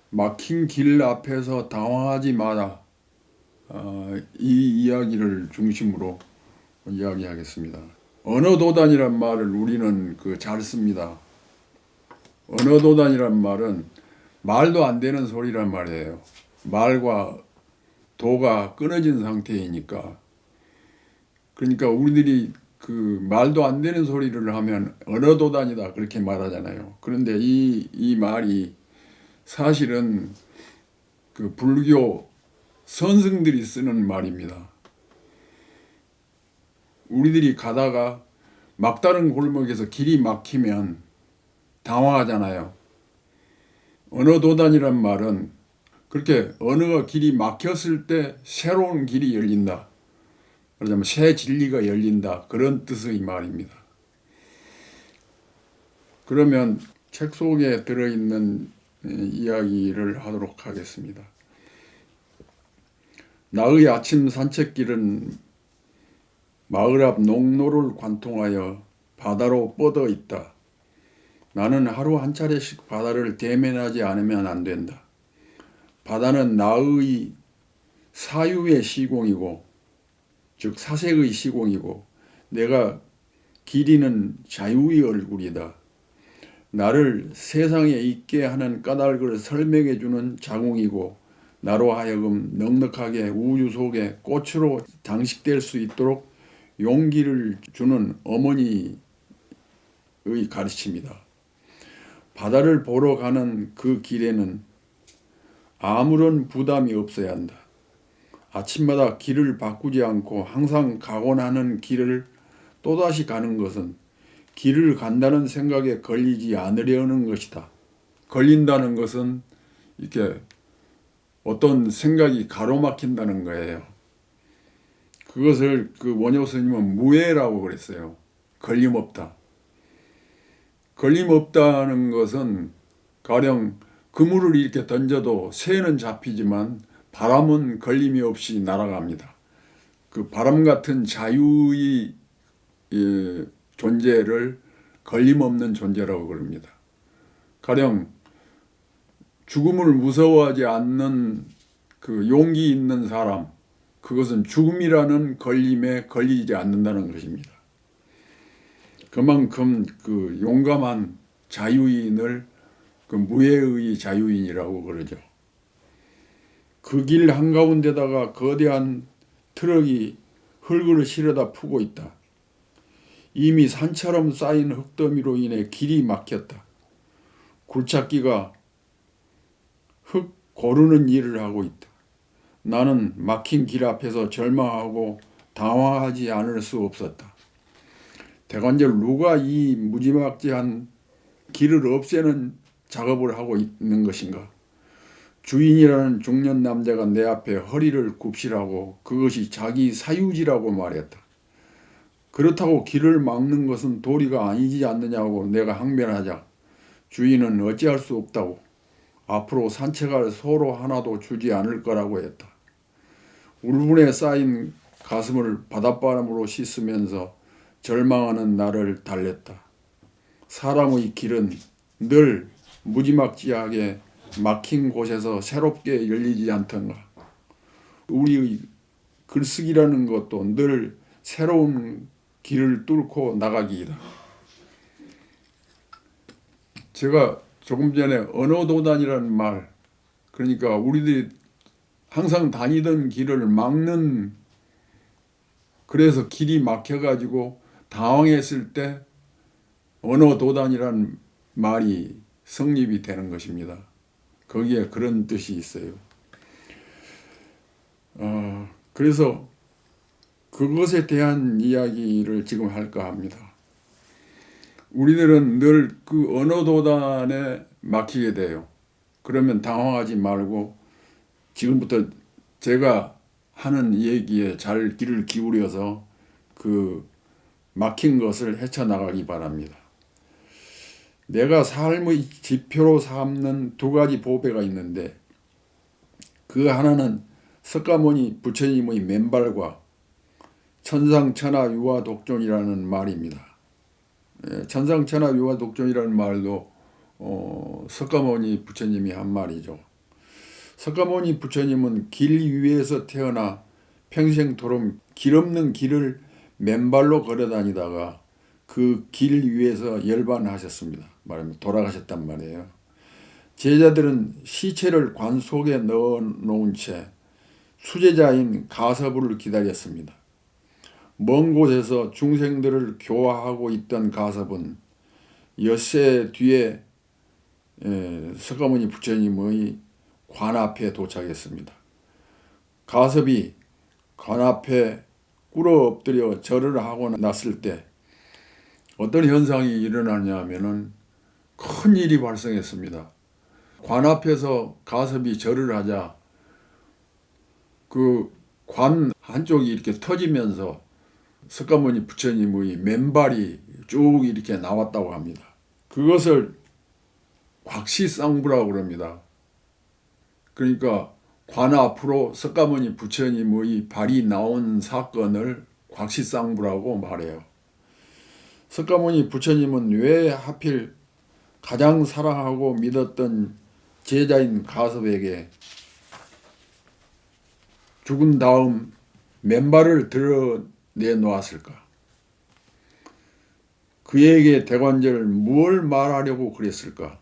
막힌 길 앞에서 당황하지 마라. 이 이야기를 중심으로 이야기하겠습니다. 언어도단이란 말을 우리는 잘 씁니다. 언어도단이란 말은 말도 안 되는 소리란 말이에요. 말과 도가 끊어진 상태이니까. 그러니까 우리들이 말도 안 되는 소리를 하면 언어도단이다 그렇게 말하잖아요. 그런데 이 말이 사실은 불교 선승들이 쓰는 말입니다. 우리들이 가다가 막다른 골목에서 길이 막히면 당황하잖아요. 언어도단이란 말은 그렇게 언어가 길이 막혔을 때 새로운 길이 열린다. 그러자면 새 진리가 열린다. 그런 뜻의 말입니다. 그러면 책 속에 들어있는 이야기를 하도록 하겠습니다. 나의 아침 산책길은 마을 앞 농로를 관통하여 바다로 뻗어 있다. 나는 하루 한 차례씩 바다를 대면하지 않으면 안 된다. 바다는 나의 사유의 시공이고, 즉 사색의 시공이고, 내가 기리는 자유의 얼굴이다. 나를 세상에 있게 하는 까닭을 설명해 주는 자궁이고, 나로 하여금 넉넉하게 우주 속의 꽃으로 장식될 수 있도록 용기를 주는 어머니의 가르침이다. 바다를 보러 가는 그 길에는 아무런 부담이 없어야 한다. 아침마다 길을 바꾸지 않고 항상 가곤 하는 길을 또다시 가는 것은 길을 간다는 생각에 걸리지 않으려는 것이다. 걸린다는 것은 이렇게 어떤 생각이 가로막힌다는 거예요. 그것을 원효 스님은 무해라고 그랬어요. 걸림없다. 걸림없다는 것은 가령 그물을 이렇게 던져도 새는 잡히지만 바람은 걸림이 없이 날아갑니다. 그 바람 같은 자유의 존재를 걸림없는 존재라고 그럽니다. 가령 죽음을 무서워하지 않는 용기 있는 사람, 그것은 죽음이라는 걸림에 걸리지 않는다는 것입니다. 그만큼 용감한 자유인을 무해의 자유인이라고 그러죠. 그 길 한가운데다가 거대한 트럭이 흙을 실어다 푸고 있다. 이미 산처럼 쌓인 흙더미로 인해 길이 막혔다. 굴착기가 흙 고르는 일을 하고 있다. 나는 막힌 길 앞에서 절망하고 당황하지 않을 수 없었다. 대관절 누가 이 무지막지한 길을 없애는 작업을 하고 있는 것인가? 주인이라는 중년 남자가 내 앞에 허리를 굽시라고 그것이 자기 사유지라고 말했다. 그렇다고 길을 막는 것은 도리가 아니지 않느냐고 내가 항변하자 주인은 어찌할 수 없다고 앞으로 산책할 소로 하나도 주지 않을 거라고 했다. 울분에 쌓인 가슴을 바닷바람으로 씻으면서 절망하는 나를 달랬다. 사람의 길은 늘 무지막지하게 막힌 곳에서 새롭게 열리지 않던가. 우리의 글쓰기라는 것도 늘 새로운 길을 뚫고 나가기이다. 제가 조금 전에 언어도단이라는 말, 그러니까 우리들이 항상 다니던 길을 막는, 그래서 길이 막혀가지고 당황했을 때 언어도단이라는 말이 성립이 되는 것입니다. 거기에 그런 뜻이 있어요. 그래서 그것에 대한 이야기를 지금 할까 합니다. 우리들은 늘 언어도단에 막히게 돼요. 그러면 당황하지 말고 지금부터 제가 하는 얘기에 잘 귀를 기울여서 막힌 것을 헤쳐나가기 바랍니다. 내가 삶의 지표로 삼는 두 가지 보배가 있는데 그 하나는 석가모니 부처님의 맨발과 천상천하 유화독존이라는 말입니다. 천상천하 유화독존이라는 말도 석가모니 부처님이 한 말이죠. 석가모니 부처님은 길 위에서 태어나 평생토록 길 없는 길을 맨발로 걸어 다니다가 그 길 위에서 열반하셨습니다. 말하면 돌아가셨단 말이에요. 제자들은 시체를 관 속에 넣어 놓은 채 수제자인 가서부를 기다렸습니다. 먼 곳에서 중생들을 교화하고 있던 가섭은 엿새 뒤에 석가모니 부처님의 관 앞에 도착했습니다. 가섭이 관 앞에 꿇어 엎드려 절을 하고 났을 때 어떤 현상이 일어나냐 하면은 큰 일이 발생했습니다. 관 앞에서 가섭이 절을 하자 그 관 한쪽이 이렇게 터지면서 석가모니 부처님의 맨발이 쭉 이렇게 나왔다고 합니다. 그것을 곽시쌍부라고 그럽니다. 그러니까 관 앞으로 석가모니 부처님의 발이 나온 사건을 곽시쌍부라고 말해요. 석가모니 부처님은 왜 하필 가장 사랑하고 믿었던 제자인 가섭에게 죽은 다음 맨발을 드러내놓았을까? 그에게 대관절 뭘 말하려고 그랬을까?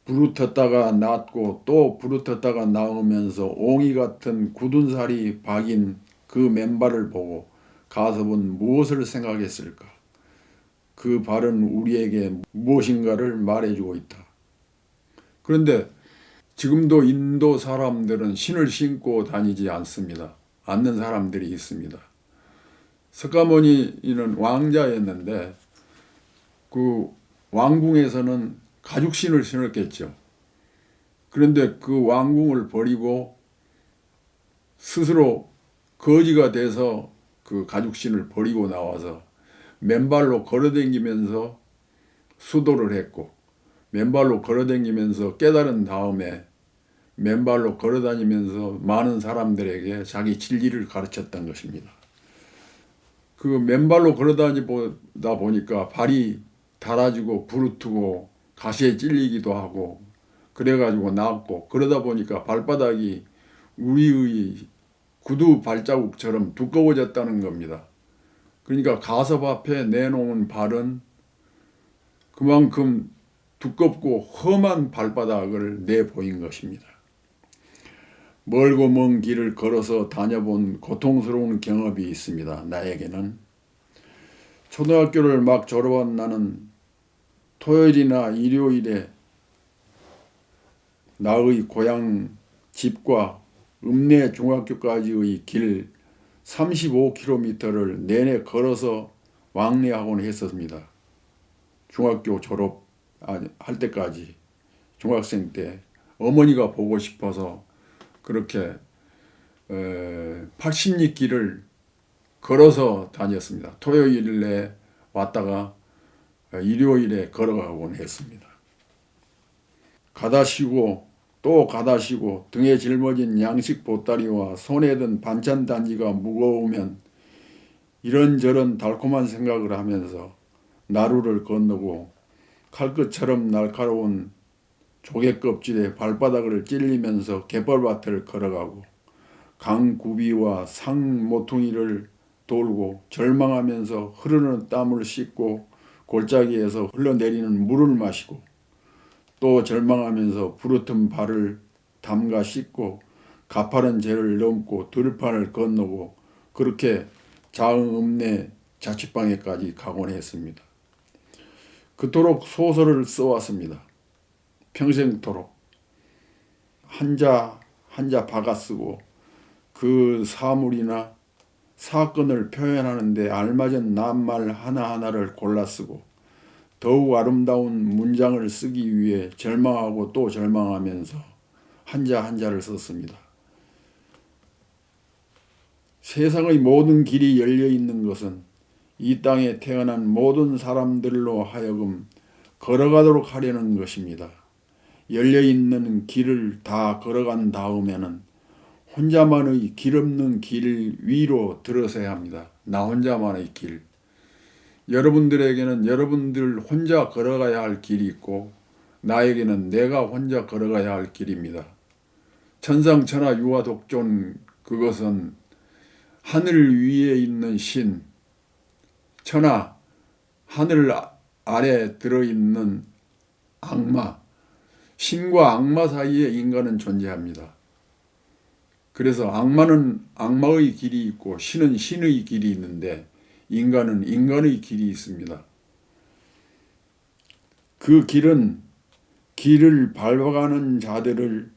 부르텄다가 낫고 또 부르텄다가 나오면서 옹이 같은 굳은 살이 박인 그 맨발을 보고 가섭은 무엇을 생각했을까? 그 발은 우리에게 무엇인가를 말해주고 있다. 그런데 지금도 인도 사람들은 신을 신고 다니지 않는 사람들이 있습니다. 석가모니는 왕자였는데 그 왕궁에서는 가죽신을 신었겠죠. 그런데 그 왕궁을 버리고 스스로 거지가 돼서 그 가죽신을 버리고 나와서 맨발로 걸어다니면서 수도를 했고 맨발로 걸어다니면서 깨달은 다음에 맨발로 걸어다니면서 많은 사람들에게 자기 진리를 가르쳤던 것입니다. 그 맨발로 걸어다니다 보니까 발이 닳아지고 부르트고 가시에 찔리기도 하고 그래가지고 낫고 그러다 보니까 발바닥이 우리의 구두 발자국처럼 두꺼워졌다는 겁니다. 그러니까 가섭 앞에 내놓은 발은 그만큼 두껍고 험한 발바닥을 내보인 것입니다. 멀고 먼 길을 걸어서 다녀본 고통스러운 경험이 있습니다. 나에게는. 초등학교를 막 졸업한 나는 토요일이나 일요일에 나의 고향 집과 읍내 중학교까지의 길 35km를 내내 걸어서 왕래하곤 했었습니다. 중학교 졸업할 때까지 중학생 때 어머니가 보고 싶어서 그렇게 80리 길을 걸어서 다녔습니다. 토요일에 왔다가 일요일에 걸어가곤 했습니다. 가다 쉬고 또 가다 쉬고 등에 짊어진 양식 보따리와 손에 든 반찬 단지가 무거우면 이런저런 달콤한 생각을 하면서 나루를 건너고 칼끝처럼 날카로운 조개 껍질에 발바닥을 찔리면서 갯벌밭을 걸어가고 강구비와 상 모퉁이를 돌고 절망하면서 흐르는 땀을 씻고 골짜기에서 흘러내리는 물을 마시고 또 절망하면서 부르튼 발을 담가 씻고 가파른 재를 넘고 들판을 건너고 그렇게 자흥 읍내 자취방에까지 가곤 했습니다. 그토록 소설을 써왔습니다. 평생토록 한자 박아 쓰고 그 사물이나 사건을 표현하는 데 알맞은 낱말 하나하나를 골라 쓰고 더욱 아름다운 문장을 쓰기 위해 절망하고 또 절망하면서 한자를 썼습니다. 세상의 모든 길이 열려있는 것은 이 땅에 태어난 모든 사람들로 하여금 걸어가도록 하려는 것입니다. 열려있는 길을 다 걸어간 다음에는 혼자만의 길 없는 길 위로 들어서야 합니다. 나 혼자만의 길. 여러분들에게는 여러분들 혼자 걸어가야 할 길이 있고 나에게는 내가 혼자 걸어가야 할 길입니다. 천상천하 유아독존, 그것은 하늘 위에 있는 신, 천하, 하늘 아래 들어있는 악마, 신과 악마 사이에 인간은 존재합니다. 그래서 악마는 악마의 길이 있고 신은 신의 길이 있는데 인간은 인간의 길이 있습니다. 그 길은 길을 밟아가는 자들을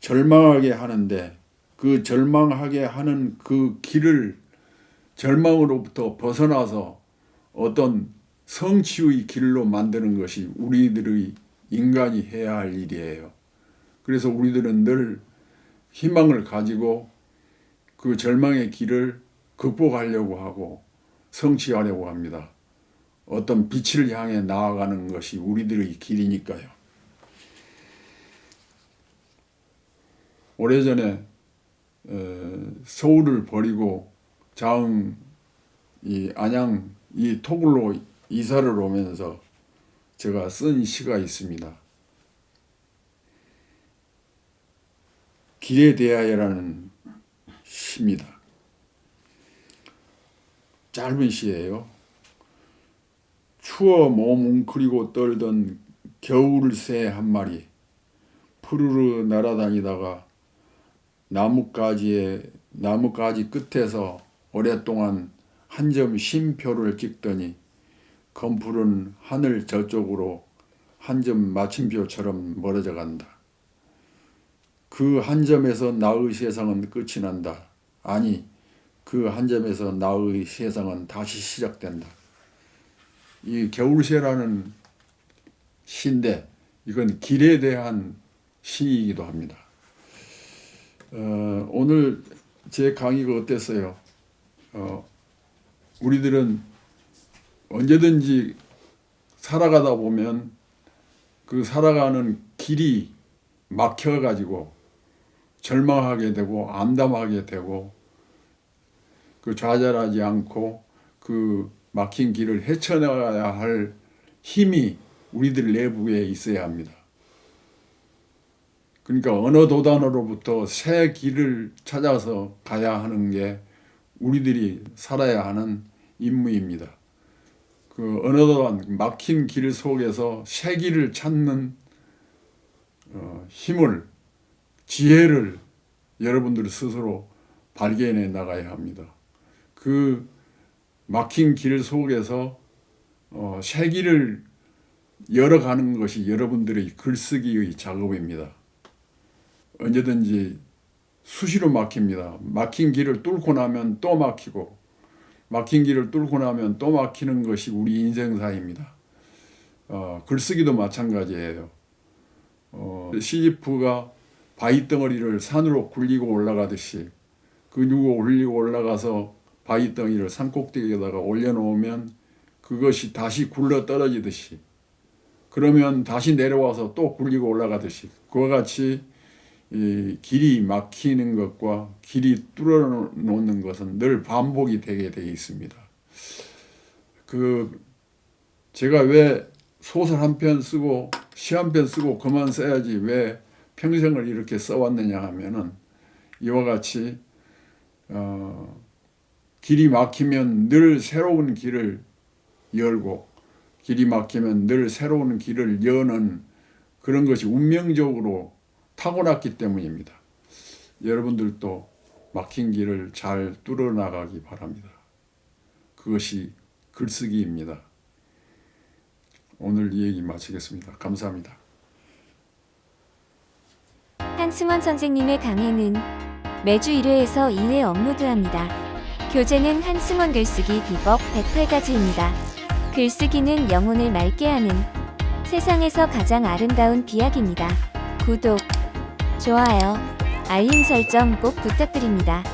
절망하게 하는데, 그 절망하게 하는 그 길을 절망으로부터 벗어나서 어떤 성취의 길로 만드는 것이 우리들의 인간이 해야 할 일이에요. 그래서 우리들은 늘 희망을 가지고 그 절망의 길을 극복하려고 하고 성취하려고 합니다. 어떤 빛을 향해 나아가는 것이 우리들의 길이니까요. 오래전에 서울을 버리고 자흥 이 안양 이 토굴로 이사를 오면서 제가 쓴 시가 있습니다. 길에 대하여라는 시입니다. 짧은 시예요. 추워 몸 웅크리고 떨던 겨울새 한 마리 푸르르 날아다니다가 나뭇가지 끝에서 오랫동안 한 점 쉼표를 찍더니 검푸른 하늘 저쪽으로 한 점 마침표처럼 멀어져 간다. 그 한 점에서 나의 세상은 끝이 난다. 아니, 그 한 점에서 나의 세상은 다시 시작된다. 이 겨울새라는 시인데 이건 길에 대한 시이기도 합니다. 오늘 제 강의가 어땠어요? 우리들은 언제든지 살아가다 보면 그 살아가는 길이 막혀가지고 절망하게 되고 암담하게 되고 그 좌절하지 않고 그 막힌 길을 헤쳐나가야 할 힘이 우리들 내부에 있어야 합니다. 그러니까 어느 도단으로부터 새 길을 찾아서 가야 하는 게 우리들이 살아야 하는 임무입니다. 그 어느 도단 막힌 길 속에서 새 길을 찾는 힘을, 지혜를 여러분들 스스로 발견해 나가야 합니다. 그 막힌 길 속에서 새 길을 열어가는 것이 여러분들의 글쓰기의 작업입니다. 언제든지 수시로 막힙니다. 막힌 길을 뚫고 나면 또 막히고 막힌 길을 뚫고 나면 또 막히는 것이 우리 인생사입니다. 글쓰기도 마찬가지예요. 시지프가 바위덩어리를 산으로 굴리고 올라가듯이 그리고 굴리고 올라가서 바위덩어리를 산꼭대기에다가 올려놓으면 그것이 다시 굴러 떨어지듯이, 그러면 다시 내려와서 또 굴리고 올라가듯이, 그와 같이 이 길이 막히는 것과 길이 뚫어놓는 것은 늘 반복이 되게 되어 있습니다. 제가 왜 소설 한 편 쓰고 시 한 편 쓰고 그만 써야지 왜 평생을 이렇게 써왔느냐 하면은 이와 같이 길이 막히면 늘 새로운 길을 열고 길이 막히면 늘 새로운 길을 여는 그런 것이 운명적으로 타고났기 때문입니다. 여러분들도 막힌 길을 잘 뚫어나가기 바랍니다. 그것이 글쓰기입니다. 오늘 이 얘기 마치겠습니다. 감사합니다. 한승원 선생님의 강의는 매주 1회에서 2회 업로드합니다. 교재는 한승원 글쓰기 비법 108가지입니다. 글쓰기는 영혼을 맑게 하는 세상에서 가장 아름다운 비약입니다. 구독, 좋아요, 알림 설정 꼭 부탁드립니다.